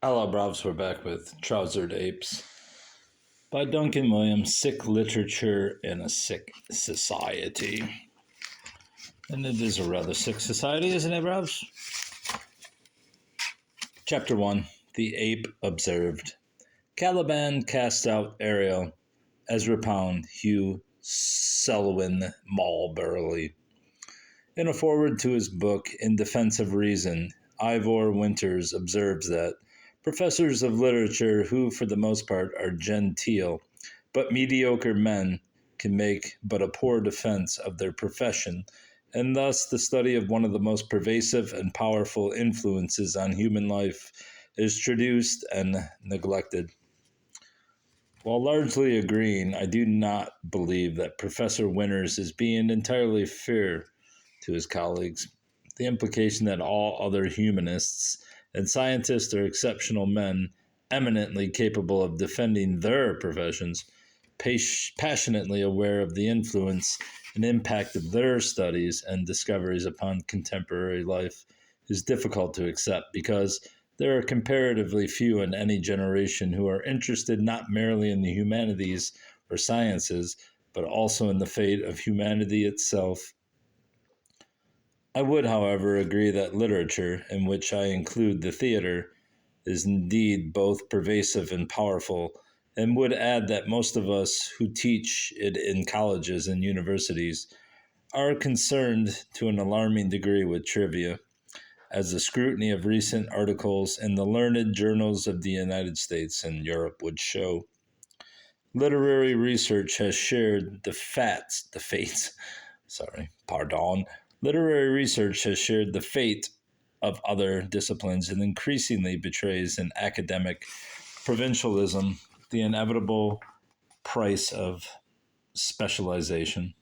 Hello, Brovs. We're back with Trousered Apes by Duncan Williams. Sick literature in a sick society. And it is a rather sick society, isn't it, Brovs? Chapter 1 The Ape Observed. Caliban cast out Ariel, Ezra Pound, Hugh Selwyn Marlbury. In a foreword to his book, In Defense of Reason, Ivor Winters observes that professors of literature, who for the most part are genteel but mediocre men, can make but a poor defense of their profession, and thus the study of one of the most pervasive and powerful influences on human life is traduced and neglected. While largely agreeing, I do not believe that Professor Winters is being entirely fair to his colleagues. The implication that all other humanists and scientists are exceptional men, eminently capable of defending their professions, passionately aware of the influence and impact of their studies and discoveries upon contemporary life, is difficult to accept because there are comparatively few in any generation who are interested not merely in the humanities or sciences, but also in the fate of humanity itself. I would, however, agree that literature, in which I include the theater, is indeed both pervasive and powerful, and would add that most of us who teach it in colleges and universities are concerned to an alarming degree with trivia, as the scrutiny of recent articles in the learned journals of the United States and Europe would show. Literary research has shared the fates, Literary research has shared the fate of other disciplines and increasingly betrays an academic provincialism, the inevitable price of specialization.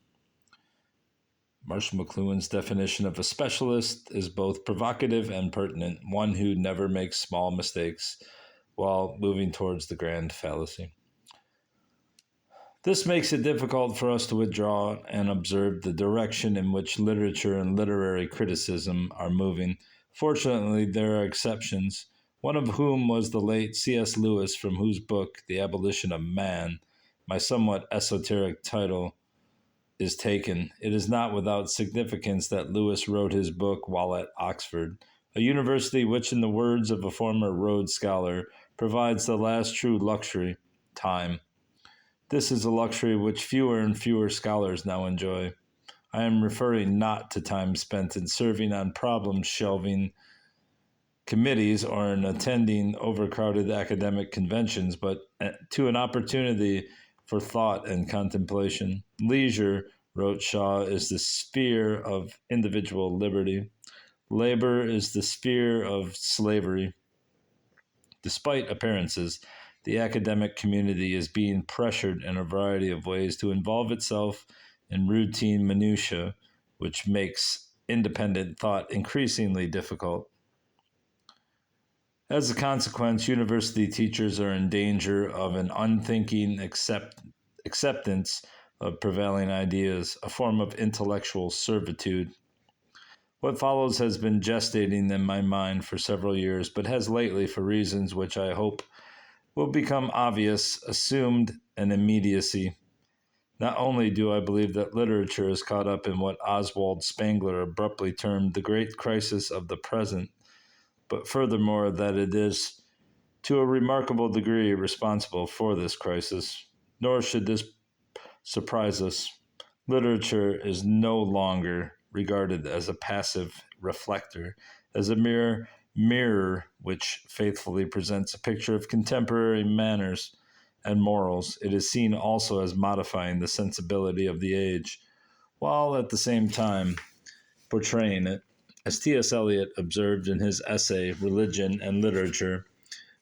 Marshall McLuhan's definition of a specialist is both provocative and pertinent, one who never makes small mistakes while moving towards the grand fallacy. This makes it difficult for us to withdraw and observe the direction in which literature and literary criticism are moving. Fortunately, there are exceptions, one of whom was the late C.S. Lewis, from whose book, The Abolition of Man, my somewhat esoteric title is taken. It is not without significance that Lewis wrote his book while at Oxford, a university which, in the words of a former Rhodes Scholar, provides the last true luxury, time. This is a luxury which fewer and fewer scholars now enjoy. I am referring not to time spent in serving on problem-shelving committees or in attending overcrowded academic conventions, but to an opportunity for thought and contemplation. Leisure, wrote Shaw, is the sphere of individual liberty. Labor is the sphere of slavery. Despite appearances, the academic community is being pressured in a variety of ways to involve itself in routine minutiae, which makes independent thought increasingly difficult. As a consequence, university teachers are in danger of an unthinking acceptance of prevailing ideas, a form of intellectual servitude. What follows has been gestating in my mind for several years, but has lately, for reasons which I hope will become obvious, assumed an immediacy. Not only do I believe that literature is caught up in what Oswald Spengler abruptly termed the great crisis of the present, but furthermore that it is to a remarkable degree responsible for this crisis. Nor should this surprise us. Literature is no longer regarded as a passive reflector, as a mere mirror which faithfully presents a picture of contemporary manners and morals. It is seen also as modifying the sensibility of the age, while at the same time portraying it. As T.S. Eliot observed in his essay, Religion and Literature,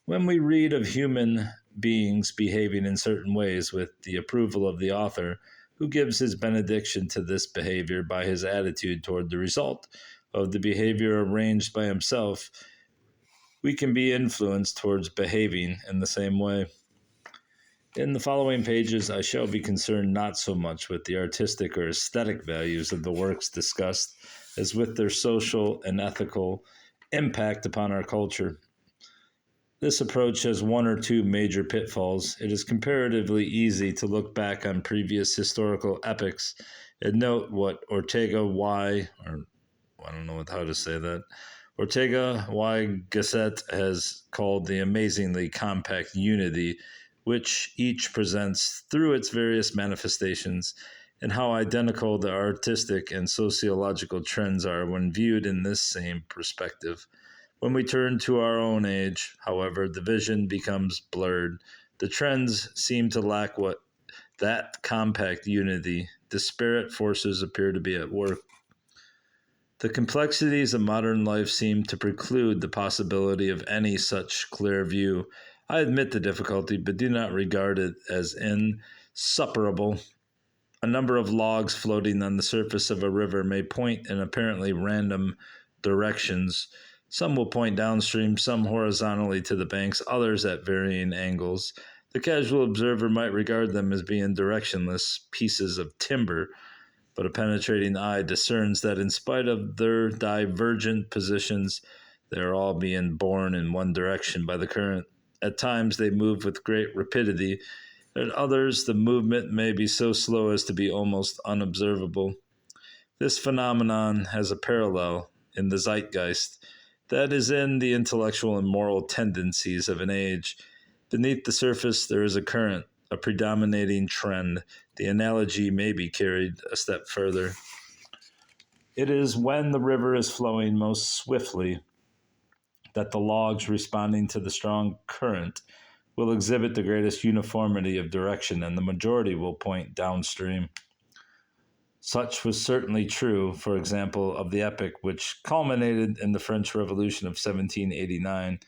when we read of human beings behaving in certain ways with the approval of the author, who gives his benediction to this behavior by his attitude toward the result of the behavior arranged by himself, we can be influenced towards behaving in the same way. In the following pages, I shall be concerned not so much with the artistic or aesthetic values of the works discussed as with their social and ethical impact upon our culture. This approach has one or two major pitfalls. It is comparatively easy to look back on previous historical epics and note what Ortega Y, or I don't know how to say that, Ortega Y Gasset has called the amazingly compact unity which each presents through its various manifestations, and how identical the artistic and sociological trends are when viewed in this same perspective. When we turn to our own age, however, the vision becomes blurred. The trends seem to lack what that compact unity. Disparate forces appear to be at work. The complexities of modern life seem to preclude the possibility of any such clear view. I admit the difficulty, but do not regard it as insuperable. A number of logs floating on the surface of a river may point in apparently random directions. Some will point downstream, some horizontally to the banks, others at varying angles. The casual observer might regard them as being directionless pieces of timber, but a penetrating eye discerns that in spite of their divergent positions, they are all being borne in one direction by the current. At times they move with great rapidity. At others, the movement may be so slow as to be almost unobservable. This phenomenon has a parallel in the zeitgeist, that is, in the intellectual and moral tendencies of an age. Beneath the surface, there is a current, a predominating trend. The analogy may be carried a step further. It is when the river is flowing most swiftly that the logs responding to the strong current will exhibit the greatest uniformity of direction, and the majority will point downstream. Such was certainly true, for example, of the epic which culminated in the French Revolution of 1789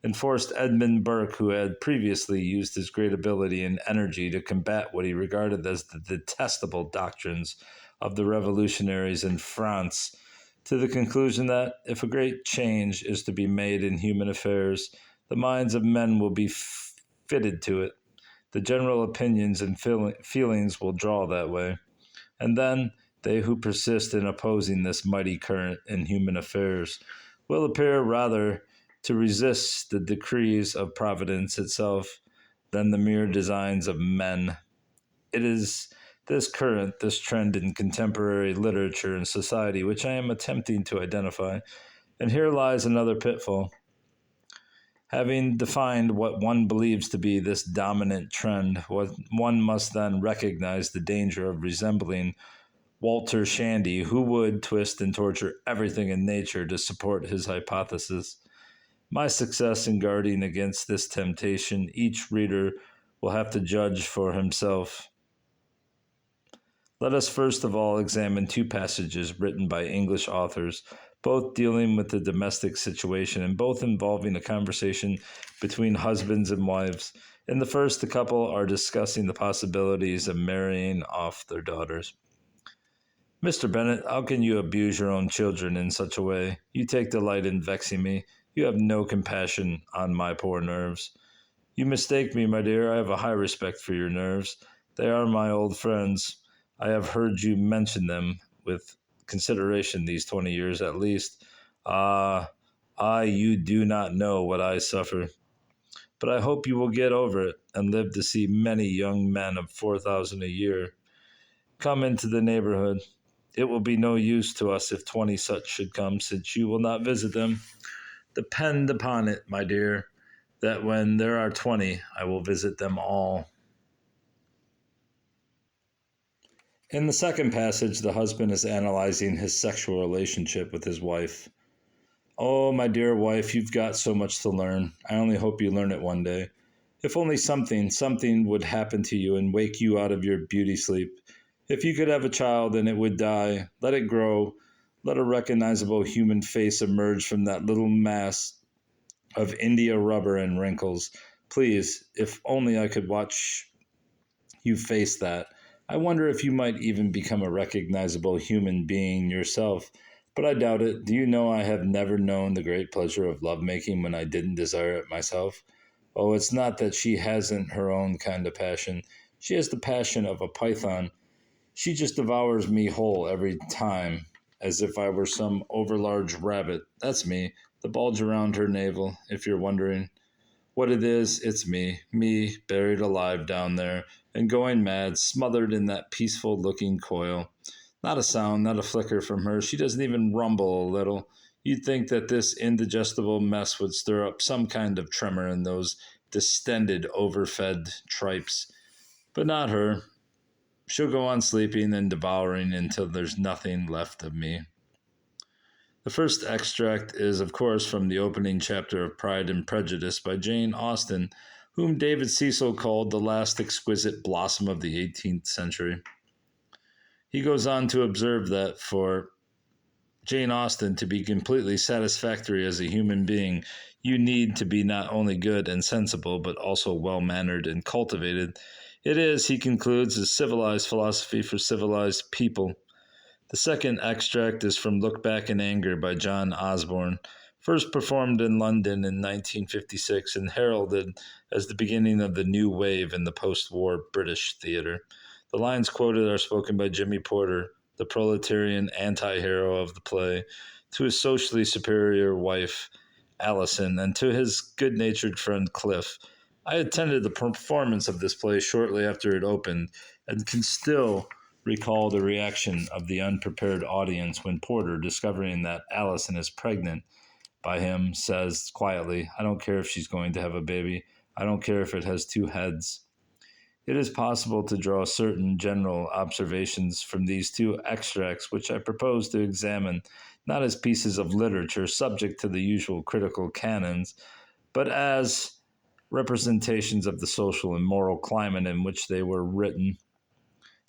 and forced Edmund Burke, who had previously used his great ability and energy to combat what he regarded as the detestable doctrines of the revolutionaries in France, to the conclusion that if a great change is to be made in human affairs, the minds of men will be fitted to it. The general opinions and feelings will draw that way. And then they who persist in opposing this mighty current in human affairs will appear rather to resist the decrees of Providence itself than the mere designs of men. It is this current, this trend in contemporary literature and society, which I am attempting to identify. And here lies another pitfall. Having defined what one believes to be this dominant trend, one must then recognize the danger of resembling Walter Shandy, who would twist and torture everything in nature to support his hypothesis. My success in guarding against this temptation, each reader will have to judge for himself. Let us first of all examine two passages written by English authors, both dealing with the domestic situation and both involving a conversation between husbands and wives. In the first, the couple are discussing the possibilities of marrying off their daughters. Mr. Bennet, how can you abuse your own children in such a way? You take delight in vexing me. You have no compassion on my poor nerves. You mistake me, my dear. I have a high respect for your nerves. They are my old friends. I have heard you mention them with consideration these 20 years at least. You do not know what I suffer. But I hope you will get over it and live to see many young men of 4,000 a year come into the neighborhood. It will be no use to us if 20 such should come, since you will not visit them. Depend upon it, my dear, that when there are 20, I will visit them all. In the second passage, the husband is analyzing his sexual relationship with his wife. Oh, my dear wife, you've got so much to learn. I only hope you learn it one day. If only something would happen to you and wake you out of your beauty sleep. If you could have a child and it would die, let it grow. Let a recognizable human face emerge from that little mass of India rubber and wrinkles. Please, if only I could watch you face that. I wonder if you might even become a recognizable human being yourself. But I doubt it. Do you know I have never known the great pleasure of lovemaking when I didn't desire it myself? Oh, it's not that she hasn't her own kind of passion. She has the passion of a python. She just devours me whole every time, as if I were some overlarge rabbit. That's me, the bulge around her navel, if you're wondering. What it is, it's me buried alive down there and going mad, smothered in that peaceful looking coil. Not a sound, not a flicker from her. She doesn't even rumble a little. You'd think that this indigestible mess would stir up some kind of tremor in those distended, overfed tripes. But not her. She'll go on sleeping and devouring until there's nothing left of me. The first extract is, of course, from the opening chapter of Pride and Prejudice by Jane Austen, whom David Cecil called the last exquisite blossom of the 18th century. He goes on to observe that for Jane Austen to be completely satisfactory as a human being, you need to be not only good and sensible, but also well-mannered and cultivated. It is, he concludes, a civilized philosophy for civilized people. The second extract is from Look Back in Anger by John Osborne, first performed in London in 1956 and heralded as the beginning of the new wave in the post-war British theater. The lines quoted are spoken by Jimmy Porter, the proletarian anti-hero of the play, to his socially superior wife, Allison, and to his good-natured friend Cliff. I attended the performance of this play shortly after it opened and can still recall the reaction of the unprepared audience when Porter, discovering that Allison is pregnant by him, says quietly, "I don't care if she's going to have a baby. I don't care if it has two heads." It is possible to draw certain general observations from these two extracts, which I propose to examine not as pieces of literature subject to the usual critical canons, but as representations of the social and moral climate in which they were written.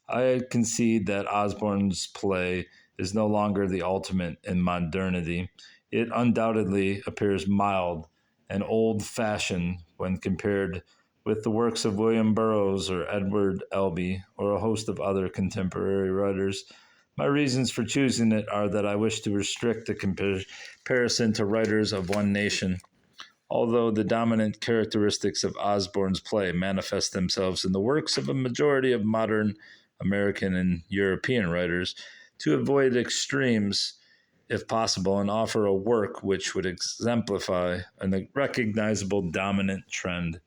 I concede that Osborne's play is no longer the ultimate in modernity. It undoubtedly appears mild and old-fashioned when compared with the works of William Burroughs or Edward Albee or a host of other contemporary writers. My reasons for choosing it are that I wish to restrict the comparison to writers of one nation. Although the dominant characteristics of Osborne's play manifest themselves in the works of a majority of modern American and European writers, to avoid extremes, if possible, and offer a work which would exemplify a recognizable dominant trend.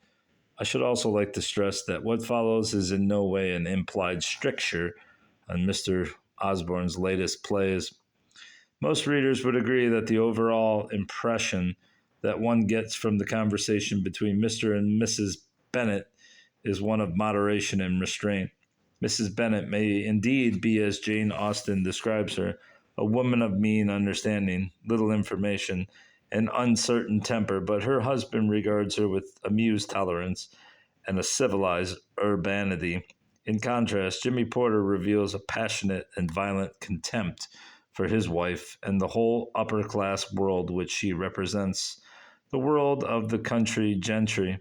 I should also like to stress that what follows is in no way an implied stricture on Mr. Osborne's latest plays. Most readers would agree that the overall impression that one gets from the conversation between Mr. and Mrs. Bennet is one of moderation and restraint. Mrs. Bennet may indeed be, as Jane Austen describes her, a woman of mean understanding, little information, and uncertain temper, but her husband regards her with amused tolerance and a civilized urbanity. In contrast, Jimmy Porter reveals a passionate and violent contempt for his wife and the whole upper-class world which she represents, the world of the country gentry.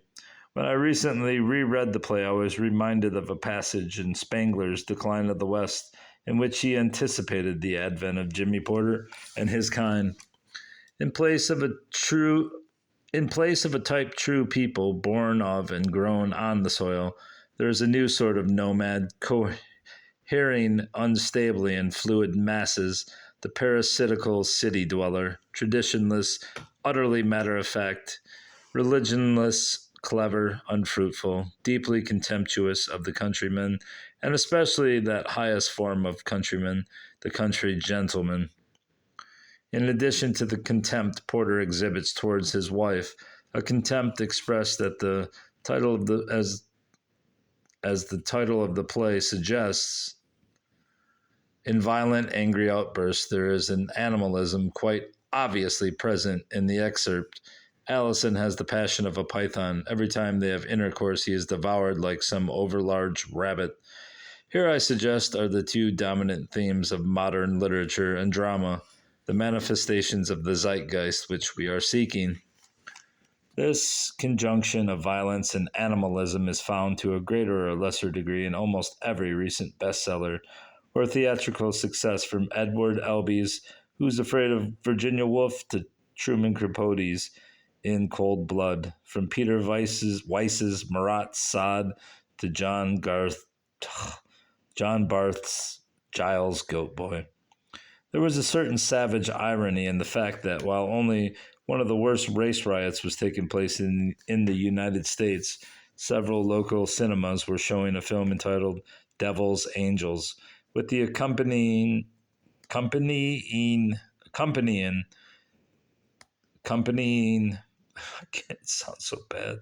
When I recently reread the play, I was reminded of a passage in Spangler's Decline of the West, in which he anticipated the advent of Jimmy Porter and his kind. In place of a type true people born of and grown on the soil, there is a new sort of nomad cohering unstably in fluid masses, the parasitical city dweller, traditionless, utterly matter-of-fact, religionless, clever, unfruitful, deeply contemptuous of the countryman, and especially that highest form of countryman, the country gentleman. In addition to the contempt Porter exhibits towards his wife, a contempt expressed at the title of the as the title of the play suggests, in violent, angry outbursts, there is an animalism quite obviously present in the excerpt. Allison has the passion of a python. Every time they have intercourse, he is devoured like some overlarge rabbit. Here, I suggest, are the two dominant themes of modern literature and drama, the manifestations of the zeitgeist which we are seeking. This conjunction of violence and animalism is found to a greater or lesser degree in almost every recent bestseller or theatrical success, from Edward Albee's Who's Afraid of Virginia Woolf to Truman Capote's In Cold Blood, from Peter Weiss's Marat Sade to John Barth's Giles Goat Boy. There was a certain savage irony in the fact that while only one of the worst race riots was taking place in the United States, several local cinemas were showing a film entitled Devil's Angels, with the accompanying accompanying accompanying it sounds so bad.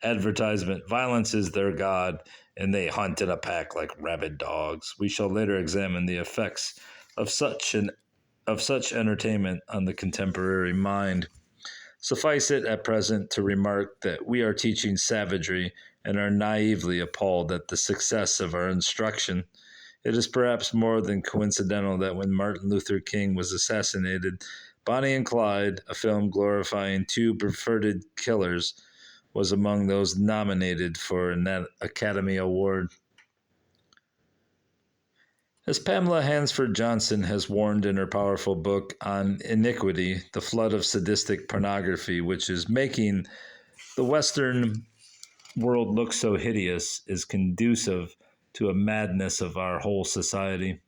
Advertisement: violence is their god, and they hunt in a pack like rabid dogs. We shall later examine the effects of such entertainment on the contemporary mind. Suffice it at present to remark that we are teaching savagery and are naively appalled at the success of our instruction. It is perhaps more than coincidental that when Martin Luther King was assassinated, Bonnie and Clyde, a film glorifying two perverted killers, was among those nominated for an Academy Award. As Pamela Hansford Johnson has warned in her powerful book on Iniquity, the flood of sadistic pornography, which is making the Western world look so hideous, is conducive to a madness of our whole society.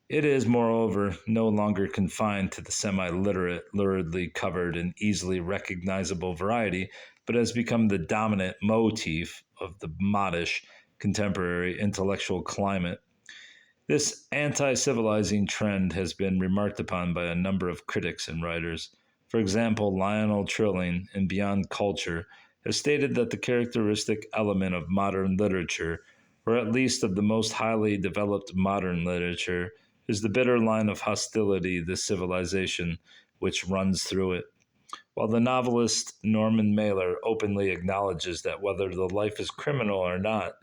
It is, moreover, no longer confined to the semi-literate, luridly covered, and easily recognizable variety, but has become the dominant motif of the modish contemporary intellectual climate. This anti-civilizing trend has been remarked upon by a number of critics and writers. For example, Lionel Trilling, in Beyond Culture, has stated that the characteristic element of modern literature, or at least of the most highly developed modern literature, is the bitter line of hostility to civilization which runs through it. While the novelist Norman Mailer openly acknowledges that whether the life is criminal or not,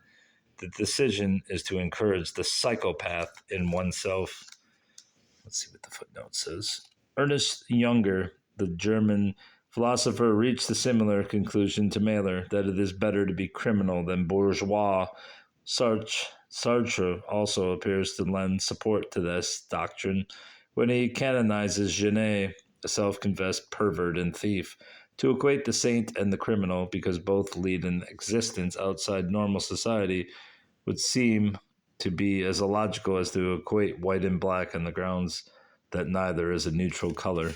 the decision is to encourage the psychopath in oneself. Let's see what the footnote says. Ernest Junger, the German philosopher, reached a similar conclusion to Mailer, that it is better to be criminal than bourgeois. Sartre also appears to lend support to this doctrine when he canonizes Genet, a self-confessed pervert and thief, to equate the saint and the criminal, because both lead an existence outside normal society, would seem to be as illogical as to equate white and black on the grounds that neither is a neutral color.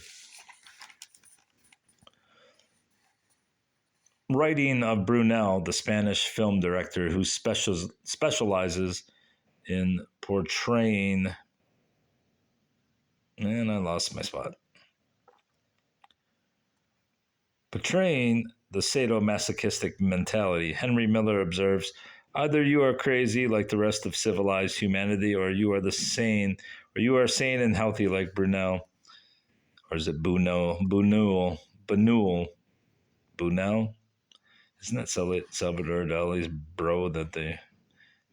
Writing of Brunel, the Spanish film director who specializes in portraying, and I lost my spot. Portraying the sadomasochistic mentality, Henry Miller observes, either you are crazy like the rest of civilized humanity, or you are sane and healthy like Brunel. Or is it Bunul? Isn't that Salvador Dali's bro that they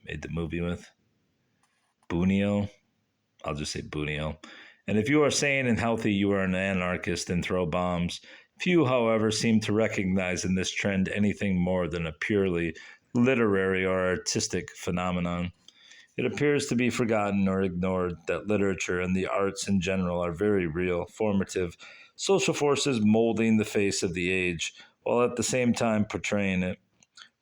made the movie with? Bunio? I'll just say Bunio. And if you are sane and healthy, you are an anarchist and throw bombs. Few, however, seem to recognize in this trend anything more than a purely literary or artistic phenomenon. It appears to be forgotten or ignored that literature and the arts in general are very real, formative, social forces molding the face of the age, while at the same time portraying it.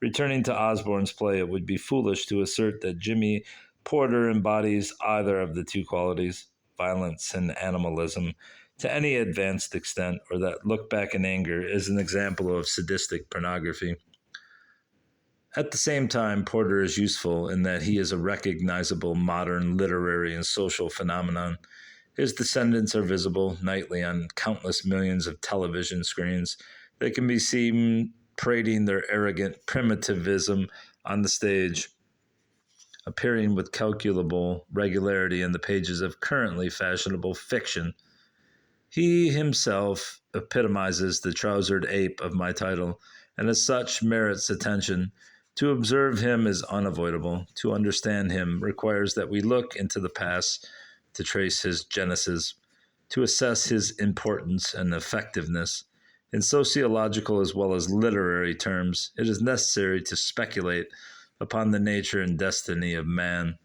Returning to Osborne's play, it would be foolish to assert that Jimmy Porter embodies either of the two qualities, violence and animalism, to any advanced extent, or that Look Back in Anger is an example of sadistic pornography. At the same time, Porter is useful in that he is a recognizable modern literary and social phenomenon. His descendants are visible nightly on countless millions of television screens. They can be seen parading their arrogant primitivism on the stage, appearing with calculable regularity in the pages of currently fashionable fiction. He himself epitomizes the trousered ape of my title, and as such merits attention. To observe him is unavoidable. To understand him requires that we look into the past to trace his genesis, to assess his importance and effectiveness. In sociological as well as literary terms, it is necessary to speculate upon the nature and destiny of man.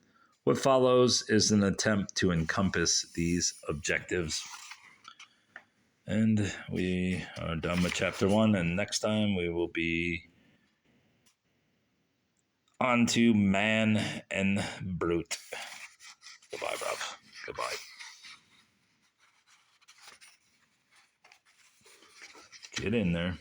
What follows is an attempt to encompass these objectives. And we are done with chapter 1, and next time we will be on to Man and Brute. Goodbye, Rob. Goodbye. Get in there.